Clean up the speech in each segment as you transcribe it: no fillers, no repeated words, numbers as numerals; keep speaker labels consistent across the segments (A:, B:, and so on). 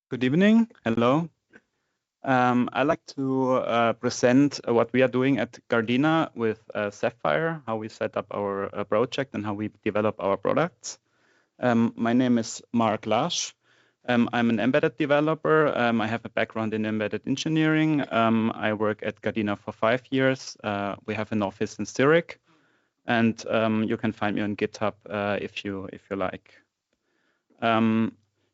A: Good evening. Hello. I'd like to present what we are doing at Gardena with Zephyr, how we set up our project and how we develop our products. My name is Marc Lasch. I'm an embedded developer. I have a background in embedded engineering. I work at Gardena for 5 years. We have an office in Zurich, and you can find me on GitHub if you like.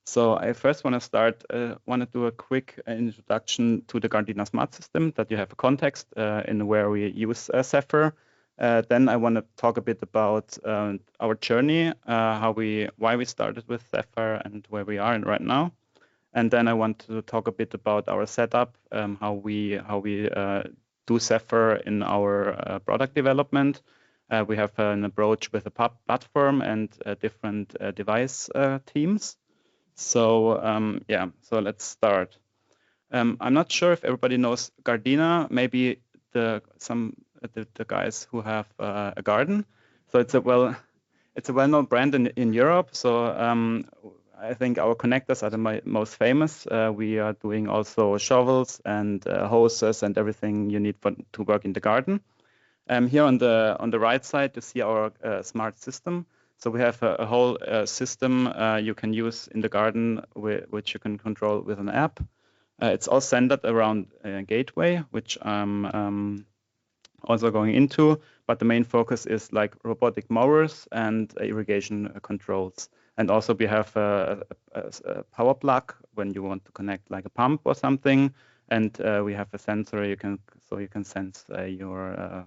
A: So I first want to do a quick introduction to the Gardena Smart System, that you have a context in where we use Zephyr. Then I want to talk a bit about our journey, why we started with Zephyr and where we are in right now. And then I want to talk a bit about our setup, how we do Zephyr in our product development. We have an approach with a platform and different device teams. So so let's start. I'm not sure if everybody knows Gardena. Maybe the guys who have a garden. So it's a well-known brand in Europe. So I think our connectors are the most famous. We are doing also shovels and hoses and everything you need to work in the garden. Here on the right side, you see our smart system. So we have a whole system you can use in the garden, which you can control with an app. It's all centered around a gateway, which I'm also going into. But the main focus is like robotic mowers and irrigation controls. And also we have a power plug when you want to connect like a pump or something. And we have a sensor you can sense the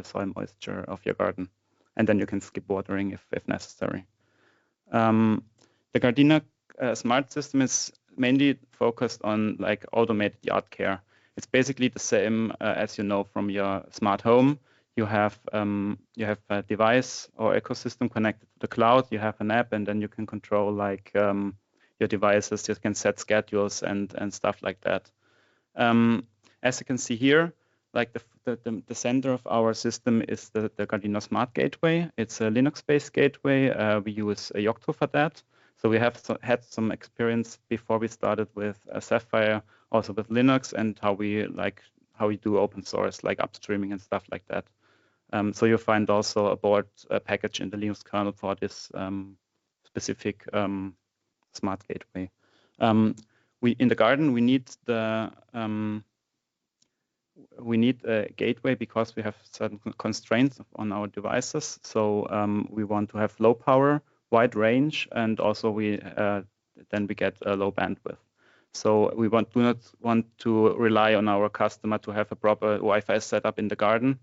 A: soil moisture of your garden, and then you can skip watering if necessary. The Gardena smart system is mainly focused on like automated yard care. It's basically the same as you know from your smart home. You have a device or ecosystem connected to the cloud. You have an app, and then you can control like your devices. You can set schedules and stuff like that. As you can see here, like the center of our system is the Gardena Smart Gateway. It's a Linux-based gateway. We use a Yocto for that. So we have had some experience before we started with Zephyr, also with Linux, and how we do open source, like upstreaming and stuff like that. So you'll find also a board package in the Linux kernel for this specific smart gateway. In the garden, we need a gateway because we have certain constraints on our devices. So we want to have low power, wide range, and also then we get a low bandwidth. So we do not want to rely on our customer to have a proper Wi-Fi setup in the garden,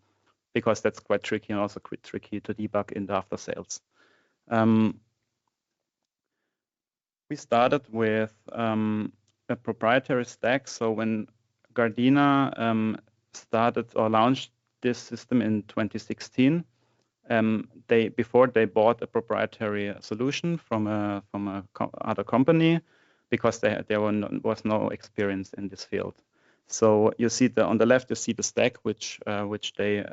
A: because that's quite tricky and also quite tricky to debug in the after sales. We started with a proprietary stack. So when Gardena started or launched this system in 2016, before they bought a proprietary solution from a other company, because there was no experience in this field. So you see on the left, you see the stack which they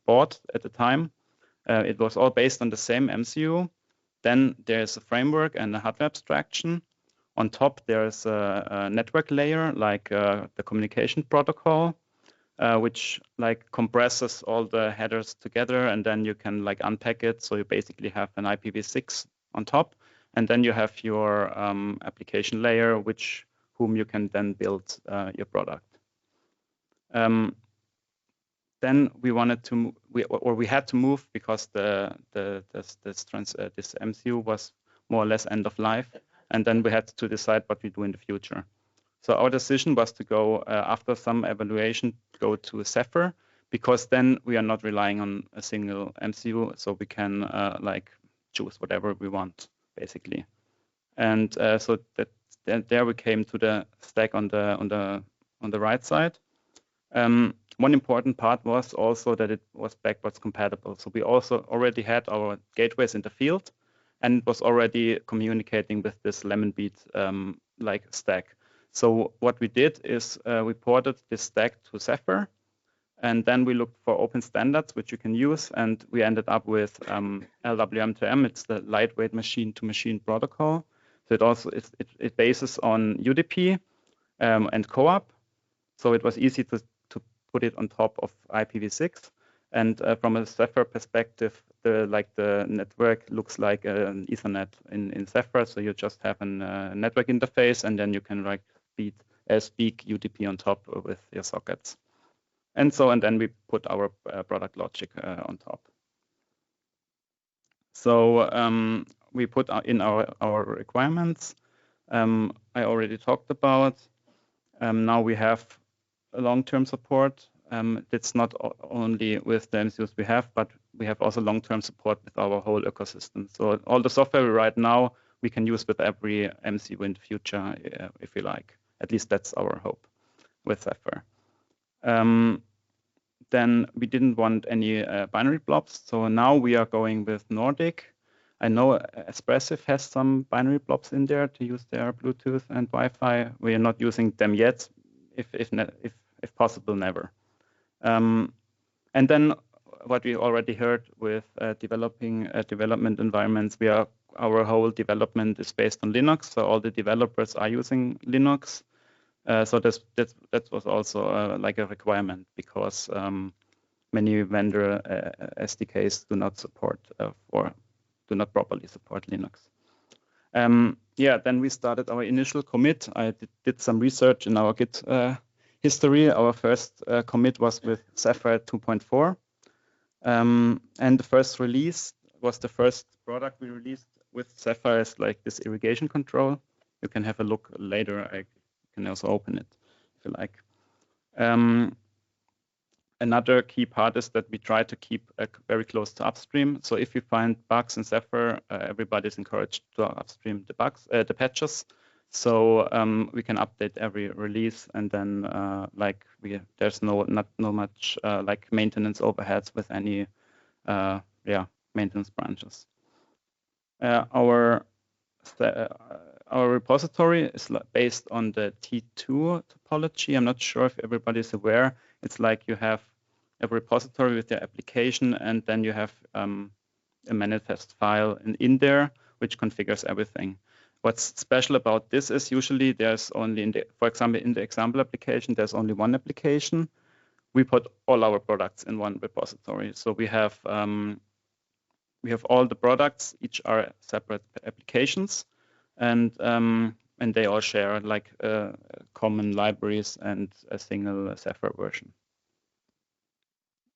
A: bought at the time. It was all based on the same MCU. Then there's a framework and a hardware abstraction. On top, there's a network layer, like the communication protocol, which like compresses all the headers together, and then you can like unpack it. So you basically have an IPv6 on top, and then you have your application layer, whom you can then build your product. Then we had to move because this MCU was more or less end of life, and then we had to decide what we do in the future. So our decision was to go after some evaluation, go to Zephyr, because then we are not relying on a single MCU, so we can like choose whatever we want basically. And so there we came to the stack on the right side. One important part was also that it was backwards compatible. So we also already had our gateways in the field, and it was already communicating with this Lemon Beat like stack. So what we did is we ported this stack to Zephyr, and then we looked for open standards which you can use, and we ended up with LWM2M. It's the lightweight machine-to-machine protocol. So it bases on UDP and co-op. So it was easy to put it on top of IPv6. And from a Zephyr perspective, the network looks like an Ethernet in Zephyr. So you just have a network interface, and then you can speak UDP on top with your sockets. And then we put our product logic on top. So we put in our requirements. I already talked about. Now we have a long-term support. It's not only with the MCUs we have, but we have also long-term support with our whole ecosystem. So all the software we write now, we can use with every MCU in the future, if we like. At least that's our hope with Zephyr. Then we didn't want any binary blobs. So now we are going with Nordic. I know Espressif has some binary blobs in there to use their Bluetooth and Wi-Fi. We are not using them yet. If possible, never. And then what we already heard with developing development environments, our whole development is based on Linux. So all the developers are using Linux. So that was also like a requirement, because many vendor SDKs do not support do not properly support Linux. Then we started our initial commit. I did some research in our Git history. Our first commit was with Zephyr 2.4. And the first release was the first product we released with Zephyr, is like this irrigation control. You can have a look later. I can also open it if you like. Another key part is that we try to keep very close to upstream. So if you find bugs in Zephyr, everybody's encouraged to upstream the patches. So we can update every release, and then there's not much like maintenance overheads with any maintenance branches. Our repository is based on the T2 topology. I'm not sure if everybody's aware. It's like you have a repository with your application, and then you have a manifest file in there which configures everything. What's special about this is usually there's only for example, in the example application, there's only one application. We put all our products in one repository. So we have all the products, each are separate applications, and they all share like common libraries and a single Zephyr version.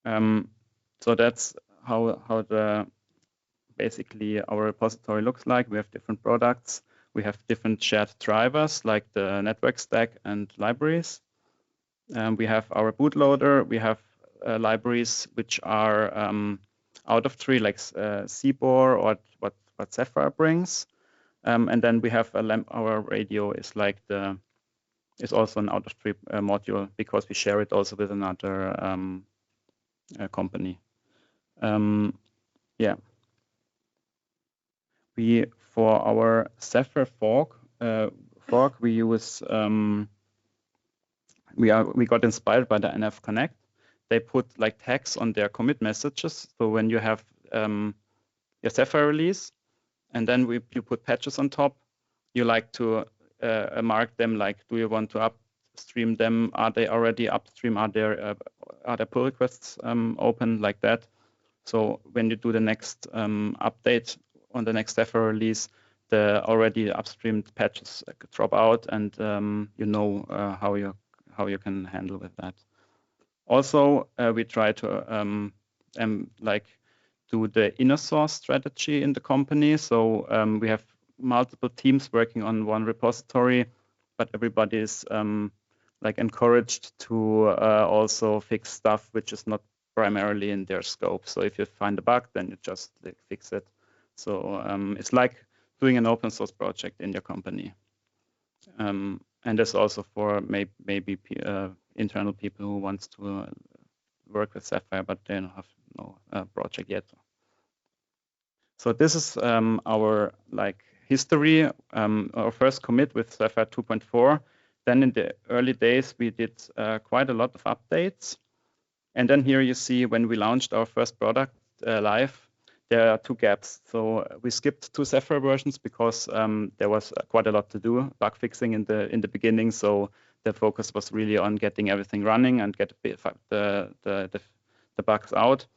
A: So that's how basically our repository looks like. We have different products. We have different shared drivers like the network stack and libraries. We have our bootloader. We have libraries which are out of tree, like CBOR or what Zephyr brings. And then we have our radio is also an out of tree module, because we share it also with another company. For our Zephyr fork we use we got inspired by the NF Connect. They put like tags on their commit messages. So when you have your Zephyr release, and then you put patches on top, you like to mark them like, do you want to upstream them? Are they already upstream? Are there pull requests open, like that? So when you do the next update on the next Zephyr release, the already upstreamed patches drop out, and you know how you can handle with that. Also, we try to do the inner source strategy in the company. So we have multiple teams working on one repository, but everybody is encouraged to also fix stuff which is not primarily in their scope. So if you find a bug, then you just fix it. So it's like doing an open source project in your company. And that's also for maybe internal people who wants to work with Zephyr, but they don't have no project yet. So this is our history. Our first commit with Zephyr 2.4. Then in the early days, we did quite a lot of updates. And then here you see when we launched our first product live, there are two gaps. So we skipped 2 Zephyr versions because there was quite a lot to do, bug fixing in the beginning. So the focus was really on getting everything running and get the bugs out.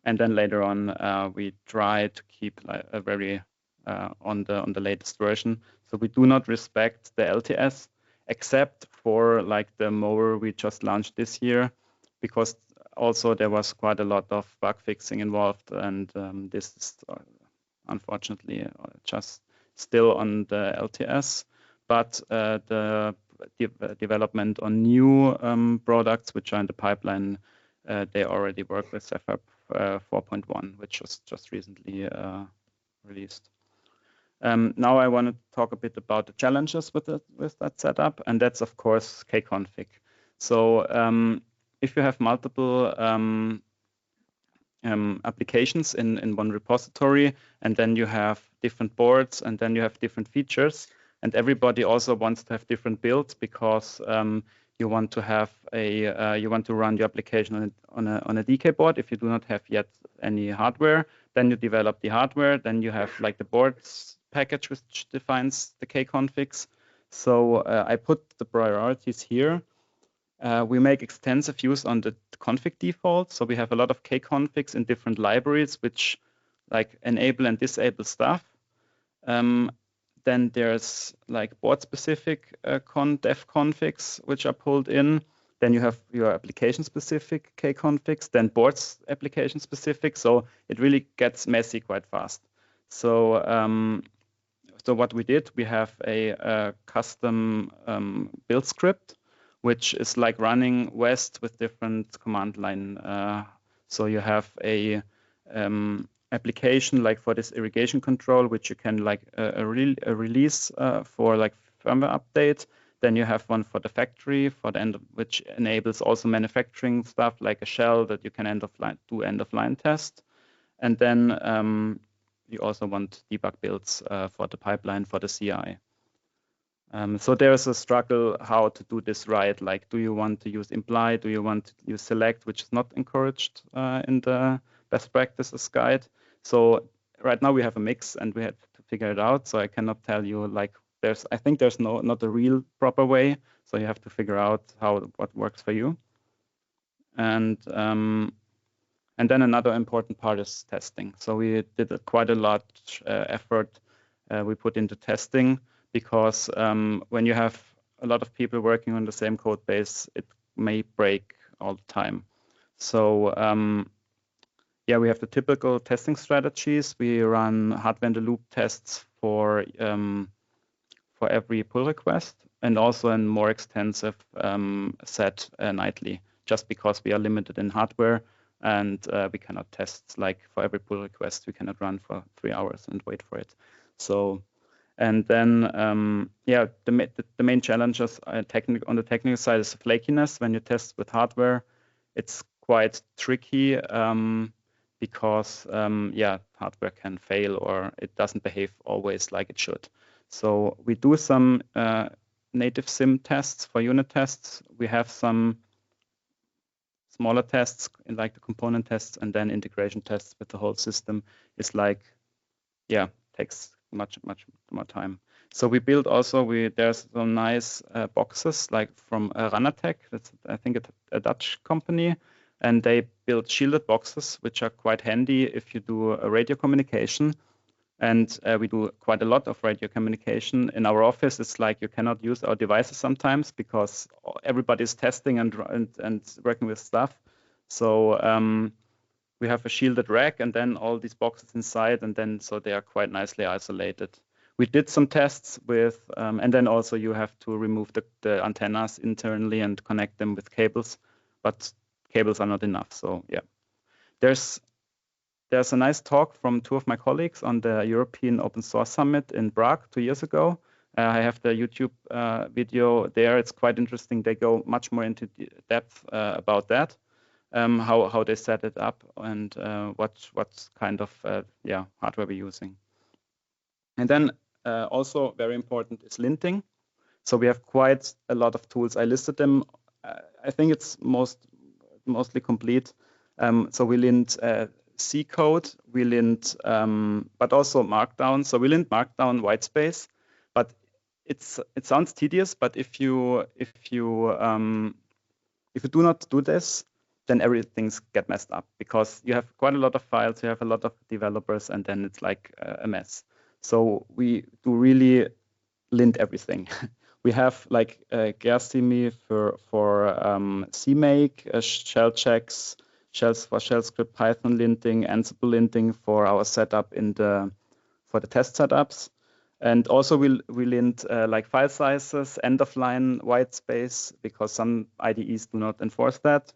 A: And then later on, we try to keep a very on the latest version. So we do not respect the LTS, except for like the mower we just launched this year, because also there was quite a lot of bug fixing involved, and this is unfortunately just still on the LTS. But the development on new products which are in the pipeline, they already work with Zephyr 4.1, which was just recently released. Now I want to talk a bit about the challenges with that setup, and that's of course Kconfig. So if you have multiple applications in one repository, and then you have different boards, and then you have different features, and everybody also wants to have different builds because you want to have you want to run your application on a DK board. If you do not have yet any hardware, then you develop the hardware. Then you have like the boards package which defines the Kconfigs. So I put the priorities here. We make extensive use on the config default. So we have a lot of Kconfigs in different libraries which like enable and disable stuff. Then there's like board-specific dev configs which are pulled in. Then you have your application-specific Kconfigs, then boards application-specific. So it really gets messy quite fast. So so what we did, we have a custom build script, which is like running West with different command line. So you have a application like for this irrigation control, which you can like a release for like firmware update. Then you have one for the factory for the end of, which enables also manufacturing stuff like a shell that you can do end of line test. And then you also want debug builds for the pipeline for the CI. So there's a struggle how to do this right. Like, do you want to use imply? Do you want to use select, which is not encouraged in the best practices guide? So right now we have a mix and we have to figure it out. So I cannot tell you like I think there's not a real proper way. So you have to figure out what works for you. And then another important part is testing. So we did quite a lot effort we put into testing, because when you have a lot of people working on the same code base, it may break all the time. So yeah, we have the typical testing strategies. We run hardware in the loop tests for every pull request, and also a more extensive set nightly, just because we are limited in hardware and we cannot test like for every pull request. We cannot run for 3 hours and wait for it. So, and then yeah, the main challenges on the technical side is flakiness. When you test with hardware, it's quite tricky because yeah, hardware can fail or it doesn't behave always like it should. So we do some native sim tests for unit tests. We have some smaller tests in like the component tests, and then integration tests with the whole system is like, yeah, takes much more time. So we build also, there's some nice boxes like from Ranatec, that's I think a Dutch company, and they build shielded boxes which are quite handy if you do a radio communication. And we do quite a lot of radio communication. In our office, it's like you cannot use our devices sometimes because everybody's testing and working with stuff. So we have a shielded rack and then all these boxes inside, and then so they are quite nicely isolated. We did some tests with, and then also you have to remove the antennas internally and connect them with cables, but cables are not enough. So yeah, there's a nice talk from 2 of my colleagues on the European Open Source Summit in Prague 2 years ago. I have the YouTube video there. It's quite interesting. They go much more into depth about that, how they set it up and what kind of yeah, hardware we're using. And then also very important is linting. So we have quite a lot of tools. I listed them. I think it's mostly complete. So we lint C code, we lint, but also Markdown. So we lint Markdown white space, but it sounds tedious. But if you do not do this, then everything's get messed up because you have quite a lot of files, you have a lot of developers, and then it's like a mess. So we do really lint everything. We have like Gersimi for CMake, shell checks, shells for shell script, Python linting, Ansible linting for our setup for the test setups. And also we lint like file sizes, end of line white space, because some IDEs do not enforce that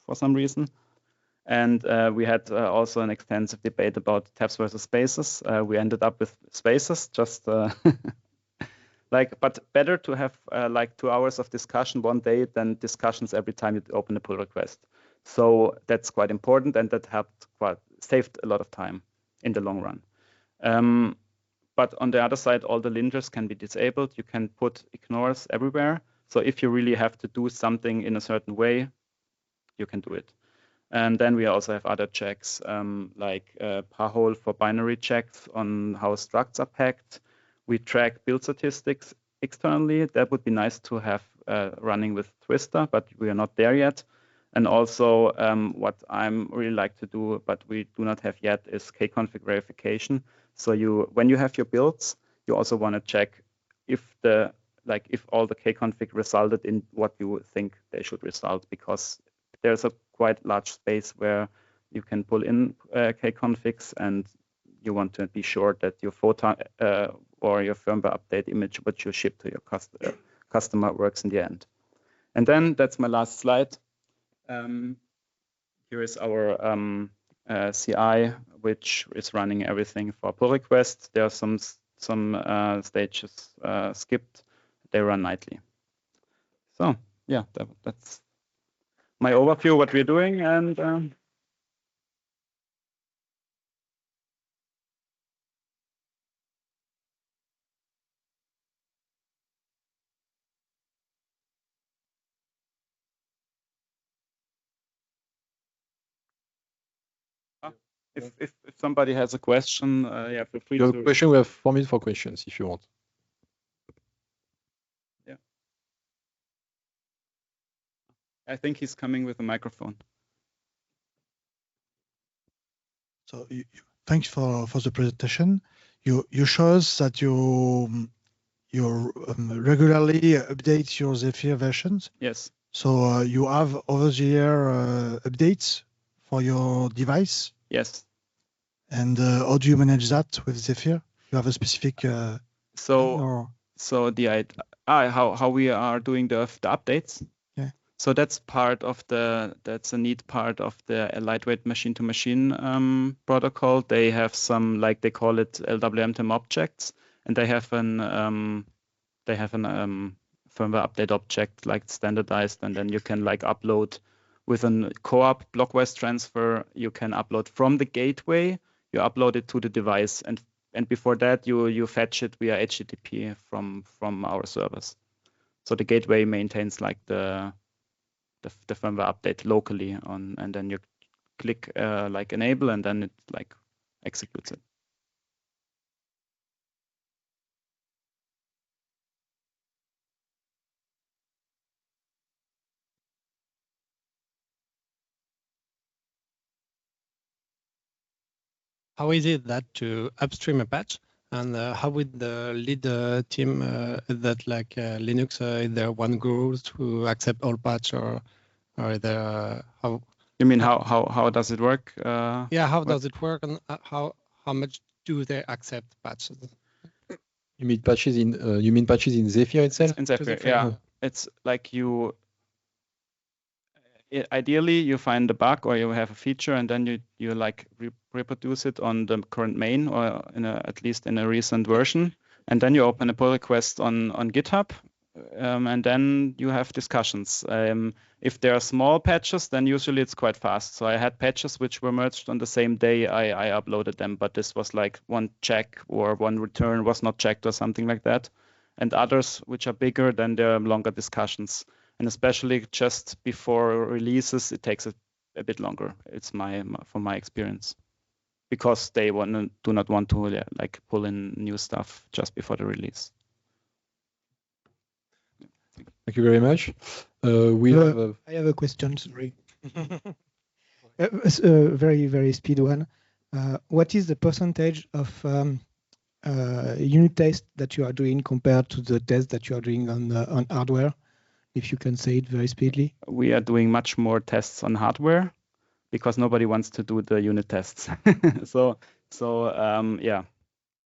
A: for some reason. And we had also an extensive debate about tabs versus spaces. We ended up with spaces, just but better to have like 2 hours of discussion one day than discussions every time you open a pull request. So that's quite important, and that saved a lot of time in the long run. But on the other side, all the linters can be disabled. You can put ignores everywhere. So if you really have to do something in a certain way, you can do it. And then we also have other checks like Pahole for binary checks on how structs are packed. We track build statistics externally. That would be nice to have running with Twister, but we are not there yet. And also what I'm really like to do, but we do not have yet, is Kconfig verification. So when you have your builds, you also want to check if all the Kconfig resulted in what you think they should result, because there's a quite large space where you can pull in Kconfigs, and you want to be sure that your photo or your firmware update image, which you ship to your customer, works in the end. And then that's my last slide. Here is our CI, which is running everything for pull requests. There are some stages skipped. They run nightly. So yeah, that's my overview, what we're doing. And if somebody has a question, yeah, feel free to.
B: Question, we have 4 minutes for questions if you want.
A: Yeah. I think he's coming with a microphone.
C: So thanks for the presentation. You show us that you regularly update your Zephyr versions.
A: Yes.
C: So you have over the year updates for your device.
A: Yes.
C: And how do you manage that with Zephyr? You have a specific
A: so the how we are doing the updates.
C: Yeah.
A: So that's a neat part of the lightweight machine-to-machine protocol. They have some, like they call it LWM objects, and they have an firmware update object like standardized, and then you can like upload with a co-op blockwise transfer. You can upload from the gateway. You upload it to the device, and before that you fetch it via HTTP from our servers. So the gateway maintains like the firmware update locally and then you click like enable, and then it like executes it.
D: How is it that to upstream a patch, and how would the lead team that like Linux, is there one guru to accept all patch, or are there how?
A: You mean how does it work?
D: Yeah, how does it work, and how much do they accept patches?
B: You mean patches in Zephyr itself?
A: In Zephyr, yeah. It's like ideally you find a bug or you have a feature, and then you like reproduce it on the current main, or at least in a recent version, and then you open a pull request on GitHub, and then you have discussions. If there are small patches, then usually it's quite fast. So I had patches which were merged on the same day I uploaded them, but this was like one check or one return was not checked or something like that. And others which are bigger, then there are longer discussions. And especially just before releases, it takes a bit longer. It's from my experience. because they do not want to like pull in new stuff just before the release.
B: Thank you very much.
E: I have a question, sorry. A very speed one. What is the percentage of unit tests that you are doing compared to the tests that you are doing on hardware? If you can say it very speedily.
A: We are doing much more tests on hardware because nobody wants to do the unit tests. So yeah,